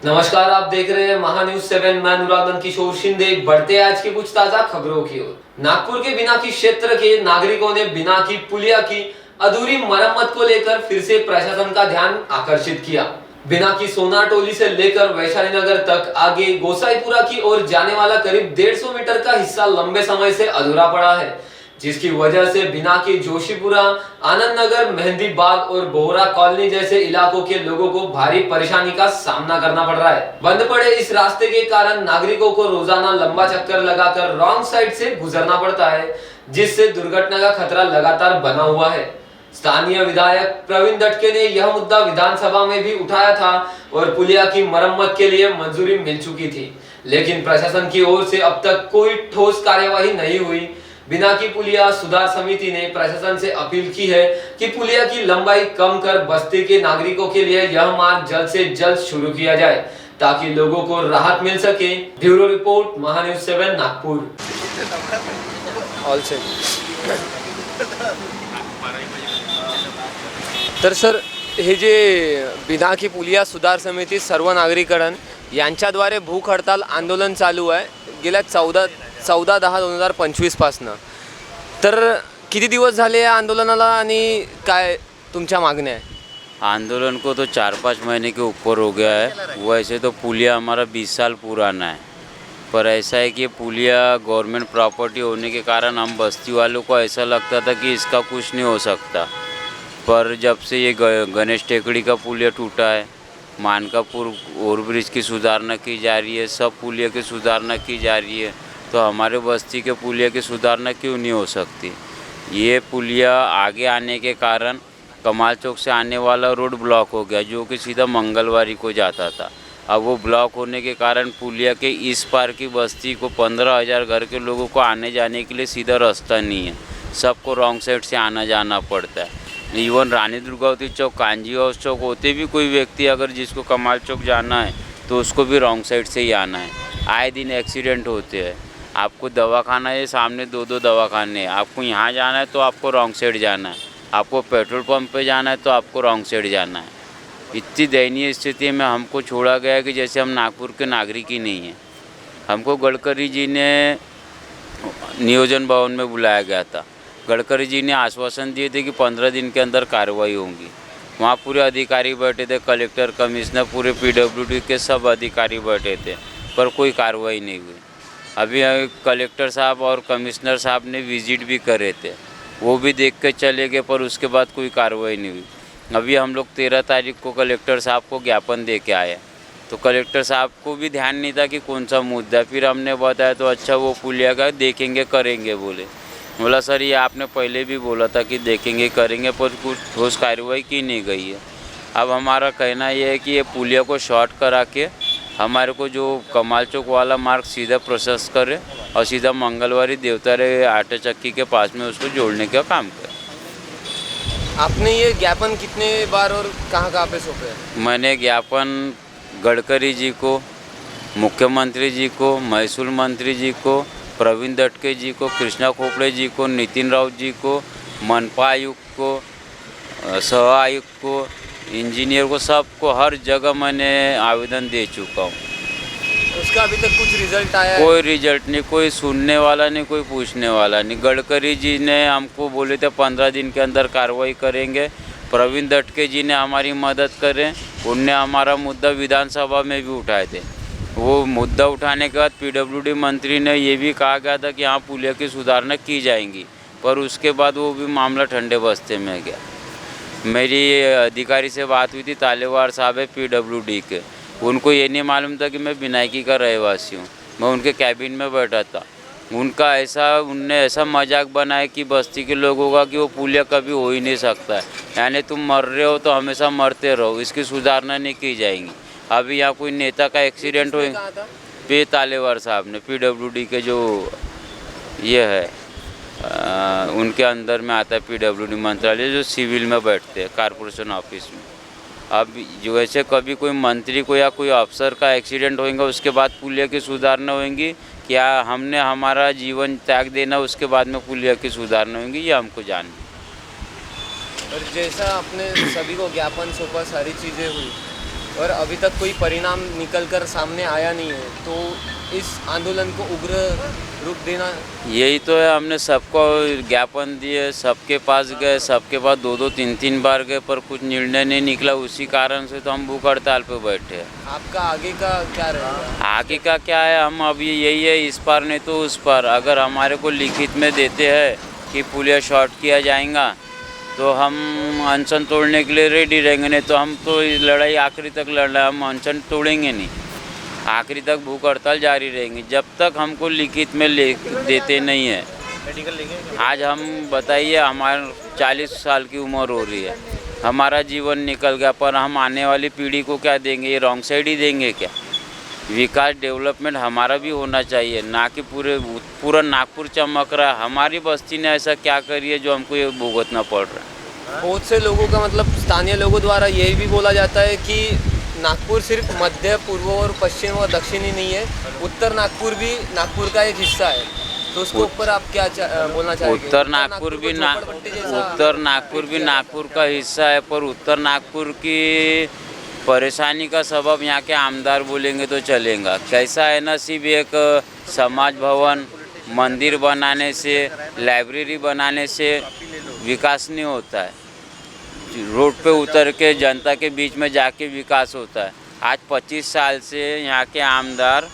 नमस्कार, आप देख रहे हैं महान्यूज 7। मैं अनुराग किशोर शिंदे। बढ़ते आज की कुछ ताजा खबरों की ओर। नागपुर के बिनाकी क्षेत्र के नागरिकों ने बिनाकी पुलिया की अधूरी मरम्मत को लेकर फिर से प्रशासन का ध्यान आकर्षित किया। बिनाकी सोना टोली से लेकर वैशाली नगर तक आगे गोसाईपुरा की ओर जाने वाला करीब 150 मीटर का हिस्सा लंबे समय से अधूरा पड़ा है, जिसकी वजह से बिनाकी जोशीपुरा, आनंद नगर, मेहंदी बाग और बोहरा कॉलोनी जैसे इलाकों के लोगों को भारी परेशानी का सामना करना पड़ रहा है। बंद पड़े इस रास्ते के कारण नागरिकों को रोजाना लंबा चक्कर लगाकर रॉन्ग साइड से गुजरना पड़ता है, जिससे दुर्घटना का खतरा लगातार बना हुआ है। स्थानीय विधायक प्रवीण दटके ने यह मुद्दा विधानसभा में भी उठाया था और पुलिया की मरम्मत के लिए मंजूरी मिल चुकी थी, लेकिन प्रशासन की ओर से अब तक कोई ठोस कार्यवाही नहीं हुई। बिनाकी पुलिया सुधार समिति ने प्रशासन से अपील की है कि पुलिया की लंबाई कम कर बस्ती के नागरिकों के लिए यह मार्ग जल्द से जल्द शुरू किया जाए, ताकि लोगों को राहत मिल सके। Bureau report, Mahanews 7 Nagpur. तर सर, हे जे बिनाकी पुलिया सुधार समिती सर्व नागरिकांना यांच्याद्वारे भूक हडताल आंदोलन चालू आहे गेल्या 14/10/2025 पासनं। तर किती दिवस झाले या आंदोलनाला आणि काय तुमच्या मागण्या आहे? आंदोलन को तो 4-5 महीने के ऊपर हो गया है। वैसे तो पुलिया हमारा 20 साल पुराना है, पर ऐसा है कि पुलिया गवर्नमेंट प्रॉपर्टी होने के कारण हम बस्ती वालों को ऐसा लगता था कि इसका कुछ नहीं हो सकता। पर जब से ये गणेश टेकड़ी का पुलिया टूटा है, मानकापुर ओवरब्रिज की सुधारना की जा रही है, सब पुलिया की सुधारना की जा रही है, तो हमारे बस्ती के पुलिया की सुधारना क्यों नहीं हो सकती? ये पुलिया आगे आने के कारण कमाल चौक से आने वाला रोड ब्लॉक हो गया, जो कि सीधा मंगलवारी को जाता था। अब वो ब्लॉक होने के कारण पुलिया के इस पार की बस्ती को 15,000 घर के लोगों को आने जाने के लिए सीधा रास्ता नहीं है, सबको रॉन्ग साइड से आना जाना पड़ता है। इवन रानी दुर्गावती चौक, कांजी हाउस चौक होते भी कोई व्यक्ति अगर जिसको कमाल चौक जाना है तो उसको भी रॉन्ग साइड से ही आना है। आए दिन एक्सीडेंट होते हैं। आपको दवाखाना है, सामने 2-2 दवाखाने हैं। आपको यहाँ जाना है तो आपको रॉन्ग साइड जाना है, आपको पेट्रोल पंप पे जाना है तो आपको रॉन्ग साइड जाना है। इतनी दयनीय स्थिति में हमको छोड़ा गया कि जैसे हम नागपुर के नागरिक ही नहीं हैं। हमको गडकरी जी ने नियोजन भवन में बुलाया गया था। गडकरी जी ने आश्वासन दिए थे कि 15 दिन के अंदर कार्रवाई होंगी। वहाँ पूरे अधिकारी बैठे थे, कलेक्टर, कमिश्नर, पूरे PWD के सब अधिकारी बैठे थे, पर कोई कार्रवाई नहीं हुई। अभी कलेक्टर साहब और कमिश्नर साहब ने विजिट भी करे थे, वो भी देख के चले गए, पर उसके बाद कोई कार्रवाई नहीं हुई। अभी हम लोग 13 तारीख को कलेक्टर साहब को ज्ञापन दे के आए, तो कलेक्टर साहब को भी ध्यान नहीं था कि कौन सा मुद्दा। फिर हमने बताया तो अच्छा वो पुलिया का देखेंगे करेंगे बोले। बोला सर ये आपने पहले भी बोला था कि देखेंगे करेंगे, पर कुछ ठोस कार्रवाई की नहीं गई है। अब हमारा कहना ये है कि ये पुलिया को शॉर्ट करा के हमारे को जो कमाल चौक वाला मार्ग सीधा प्रोसेस करे और सीधा मंगलवारी देवतारे आटा चक्की के पास में उसको जोड़ने का काम करे। आपने ये ज्ञापन कितने बार और कहाँ पे सौंपे हैं? मैंने ज्ञापन गडकरी जी को, मुख्यमंत्री जी को, महसूल मंत्री जी को, प्रवीण दटके जी को, कृष्णा खोपड़े जी को, नितिन राउत जी को, मनपा आयुक्त को, सह आयुक्त को, इंजीनियर को, सबको हर जगह मैंने आवेदन दे चुका हूँ। उसका अभी तक कुछ रिजल्ट आया है? कोई रिजल्ट नहीं, कोई सुनने वाला नहीं, कोई पूछने वाला नहीं। गडकरी जी ने हमको बोले थे 15 दिन के अंदर कार्रवाई करेंगे। प्रवीण दटके जी ने हमारी मदद करें, उनने हमारा मुद्दा विधानसभा में भी उठाए थे। वो मुद्दा उठाने के बाद PWD मंत्री ने ये भी कहा गया था कि यहाँ पुलिया की सुधारना की जाएंगी, पर उसके बाद वो भी मामला ठंडे बस्ते में गया। मेरी अधिकारी से बात हुई थी, तालेवार साहब है PWD के, उनको ये नहीं मालूम था कि मैं बिनाकी का रहवासी हूँ। मैं उनके कैबिन में बैठा था। उनने ऐसा मजाक बनाया कि बस्ती के लोगों का कि वो पुलिया कभी हो ही नहीं सकता है, यानी तुम मर रहे हो तो हमेशा मरते रहो, इसकी सुधारना नहीं की जाएंगी। अभी यहाँ कोई नेता का एक्सीडेंट हुआ पे तालेवार साहब ने, PWD के जो ये है उनके अंदर में आता है PWD मंत्रालय, जो सिविल में बैठते हैं कारपोरेशन ऑफिस में। अब जो ऐसे कभी कोई मंत्री को या कोई अफसर का एक्सीडेंट होगा उसके बाद पुलिया की सुधारना होंगी, क्या हमने हमारा जीवन त्याग देना उसके बाद में पुलिया की सुधारना होंगी, ये हमको जानना। और जैसा आपने सभी को ज्ञापन सौंपा, सारी चीज़ें हुई, और अभी तक कोई परिणाम निकल कर सामने आया नहीं है, तो इस आंदोलन को उग्र रूप देना। यही तो है, हमने सबको ज्ञापन दिए, सबके पास गए, सबके पास 2-2 3-3 बार गए, पर कुछ निर्णय नहीं निकला। उसी कारण से तो हम भूख हड़ताल पे बैठे हैं। आपका आगे का क्या रहेगा? आगे का क्या है, हम अभी यही है, इस पार नहीं तो उस पार। अगर हमारे को लिखित में देते हैं कि पुलिया शॉर्ट किया जाएगा तो हम अनशन तोड़ने के लिए रेडी रहेंगे, नहीं तो हम तो इस लड़ाई आखिरी तक लड़ना, हम अनशन तोड़ेंगे नहीं, आखिरी तक भूख हड़ताल जारी रहेंगे जब तक हमको लिखित में देते नहीं है। आज हम बताइए, हमारे 40 साल की उम्र हो रही है, हमारा जीवन निकल गया, पर हम आने वाली पीढ़ी को क्या देंगे? ये रॉन्ग साइड ही देंगे क्या? विकास डेवलपमेंट हमारा भी होना चाहिए, ना कि पूरा नागपुर चमक रहा है। हमारी बस्ती ने ऐसा क्या करी है जो हमको ये भुगतना पड़ रहा है? बहुत से लोगों का मतलब स्थानीय लोगों द्वारा यही भी बोला जाता है कि नागपुर सिर्फ मध्य, पूर्व और पश्चिम और दक्षिण ही नहीं है, उत्तर नागपुर भी नागपुर का एक हिस्सा है। तो उसके ऊपर आप क्या बोलना चाहेंगे? उत्तर नागपुर भी नागपुर का हिस्सा है, पर उत्तर नागपुर की परेशानी का सबब यहाँ के आमदार बोलेंगे तो चलेगा। कैसा है ना, सिर्फ एक समाज भवन, मंदिर बनाने से, लाइब्रेरी बनाने से विकास नहीं होता है। रोड पे उतर के जनता के बीच में जाके विकास होता है। आज 25 साल से यहाँ के आमदार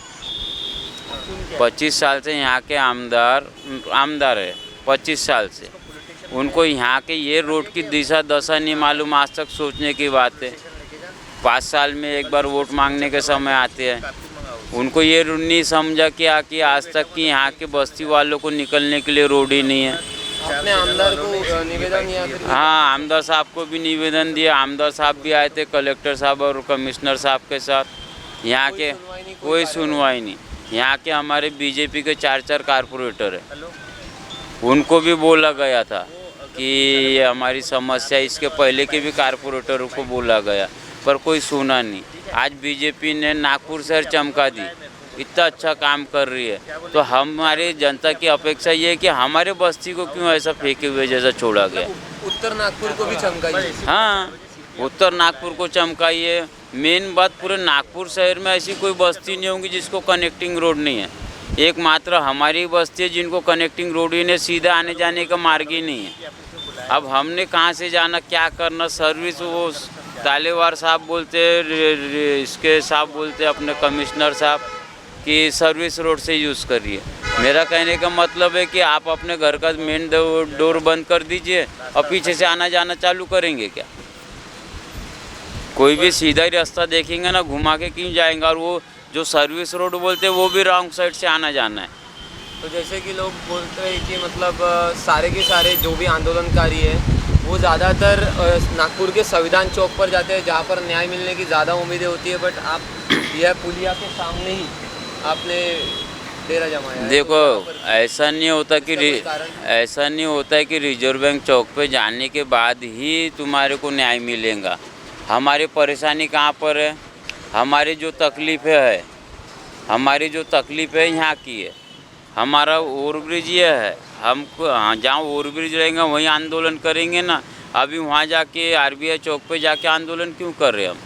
25 साल से यहाँ के आमदार है। 25 साल से उनको यहाँ के ये रोड की दिशा दशा नहीं मालूम। आज तक सोचने की बात है, 5 साल में एक बार वोट मांगने के समय आते हैं, उनको ये नहीं समझा कि आज तक कि यहाँ के बस्ती वालों को निकलने के लिए रोड ही नहीं है। आपने आमदार को निवेदन दिया? हाँ, आमदार साहब को भी निवेदन दिया। आमदार साहब भी आए थे कलेक्टर साहब और कमिश्नर साहब के साथ। यहाँ के कोई सुनवाई नहीं। यहाँ के हमारे बीजेपी के 4 कारपोरेटर है, उनको भी बोला गया था कि ये हमारी समस्या, इसके पहले के भी कारपोरेटरों को बोला गया, पर कोई सुना नहीं। आज बीजेपी ने नागपुर शहर चमका दी, इतना अच्छा काम कर रही है, तो हमारे जनता की अपेक्षा ये है कि हमारे बस्ती को क्यों ऐसा फेंके हुए जैसा छोड़ा गया। उत्तर नागपुर को भी चमकाइए। हाँ, उत्तर नागपुर को चमकाइए। मेन बात, पूरे नागपुर शहर में ऐसी कोई बस्ती नहीं होगी जिसको कनेक्टिंग रोड नहीं है। एकमात्र हमारी बस्ती है जिनको कनेक्टिंग रोड ही नहीं, सीधा आने जाने का मार्ग ही नहीं है। अब हमने कहाँ से जाना, क्या करना? सर्विस वो तालेवार साहब बोलते, इसके साहब बोलते अपने कमिश्नर साहब कि सर्विस रोड से यूज़ करिए। मेरा कहने का मतलब है कि आप अपने घर का मेन डोर बंद कर दीजिए और पीछे से आना जाना चालू करेंगे क्या? कोई भी सीधा ही रास्ता देखेंगे ना, घुमा के क्यों जाएंगे? और वो जो सर्विस रोड बोलते हैं वो भी रॉन्ग साइड से आना जाना है। तो जैसे कि लोग बोलते हैं कि मतलब सारे के सारे जो भी आंदोलनकारी है वो ज़्यादातर नागपुर के संविधान चौक पर जाते हैं, जहाँ पर न्याय मिलने की ज़्यादा उम्मीदें होती है। बट आप यह पुलिया के सामने ही आपने डेरा जमाया है। देखो, तो ऐसा नहीं होता है कि रिजर्व बैंक चौक पे जाने के बाद ही तुम्हारे को न्याय मिलेगा। हमारी परेशानी कहाँ पर है? हमारी जो तकलीफ़ है यहाँ की है। हमारा ओवरब्रिज ये है, हमको जहाँ ओवरब्रिज रहेगा वहीं आंदोलन करेंगे ना। अभी वहाँ जाके RBI चौक पे जाके आंदोलन क्यों कर रहे हैं हम?